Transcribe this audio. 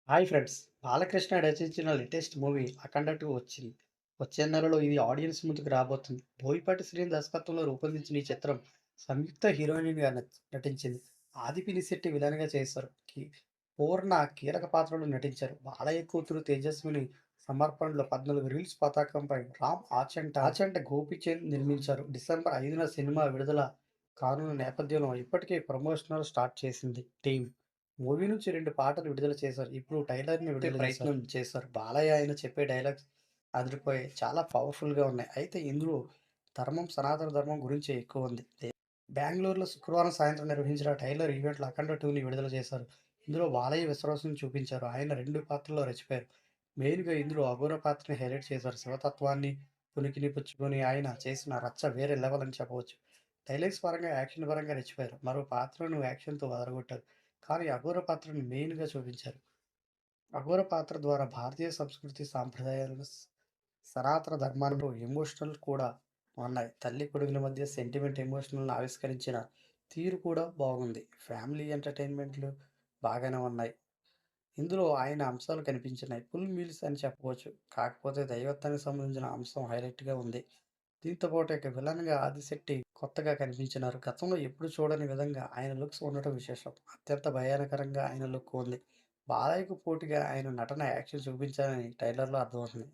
Hi friends! Balakrishna రచించిన latest movie 'అఖండ 2' వచ్చింది. వచ్చే నెలలో ఇది ఆడియన్స్ ముందుకు రాబోతుంది. బోయపాటి శ్రీను దర్శకత్వంలో రూపొందించిన ఈ చిత్రం సంయుక్త హీరోయిన్‌గా నటించింది. ఆది పినిశెట్టి విలన్‌గా చేశారు. పూర్ణ కీలక పాత్రలో నటించారు. బాలయ్య కూతురు తేజస్విని సమర్పణలో 14 రీల్స్ పతాకంపై రామ్ ఆచంట గోపీచంద్ నిర్మించారు. డిసెంబర్ 5న సినిమా విడుదల కానున్న నేపథ్యంలో ఇప్పటికే ప్రమోషనల్ స్టార్ట్ చేసింది టీమ్. మూవీ నుంచి 2 పాటలు విడుదల చేశారు. ఇప్పుడు ట్రైలర్‌ని విడుదల ప్రయత్నం చేశారు. బాలయ్య ఆయన చెప్పే డైలాగ్స్ అదిరిపోయాయి. చాలా పవర్‌ఫుల్‌గా ఉన్నాయి. అయితే ఇందులో సనాతన ధర్మం గురించే ఎక్కువుంది. బెంగుళూరులో శుక్రవారం సాయంత్రం నిర్వహించిన టైలర్ ఈవెంట్‌లో 'అఖండ 2'ని విడుదల చేశారు. ఇందులో బాలయ్య విశ్వాసం చూపించారు. ఆయన 2 పాత్రల్లో రెచ్చిపోయారు. మెయిన్‌గా ఇందులో అఘోర పాత్రని హైలైట్ చేశారు. శివతత్వాన్ని పుణికిని పుచ్చుకొని ఆయన చేసిన రచ్చ వేరే లెవెల్ అని చెప్పవచ్చు. డైలాగ్స్ పరంగా, యాక్షన్ పరంగా రెచ్చిపోయారు. మరో పాత్రను యాక్షన్‌తో అదరగొట్టారు. కానీ అఘోర పాత్రను మెయిన్‌గా చూపించారు. అఘోర పాత్ర ద్వారా భారతీయ సంస్కృతి సాంప్రదాయాలను, సనాతన ధర్మాన్ని ఎమోషనల్ కూడా ఉన్నాయి. తల్లి కొడుకుల మధ్య సెంటిమెంట్ ఎమోషనల్‌ని ఆవిష్కరించిన తీరు కూడా బాగుంది. ఫ్యామిలీ ఎంటర్‌టైన్‌మెంట్‌లు బాగానే ఉన్నాయి. ఇందులో ఆయన అంశాలు కనిపించినాయి. ఫుల్ మీల్స్ అని చెప్పవచ్చు. కాకపోతే దైవత్వానికి సంబంధించిన అంశం హైలైట్‌గా ఉంది. దీంతో పాటు ఇక విలన్‌గా ఆదిశెట్టి కొత్తగా కనిపించినారు. గతంలో ఎప్పుడు చూడని విధంగా ఆయన లుక్స్ ఉండటం విశేషం. అత్యంత భయానకరంగా ఆయన లుక్ ఉంది. బాలయ్యకు పోటీగా ఆయన నటన, యాక్షన్ చూపించారని ట్రైలర్‌లో అర్థమవుతుంది.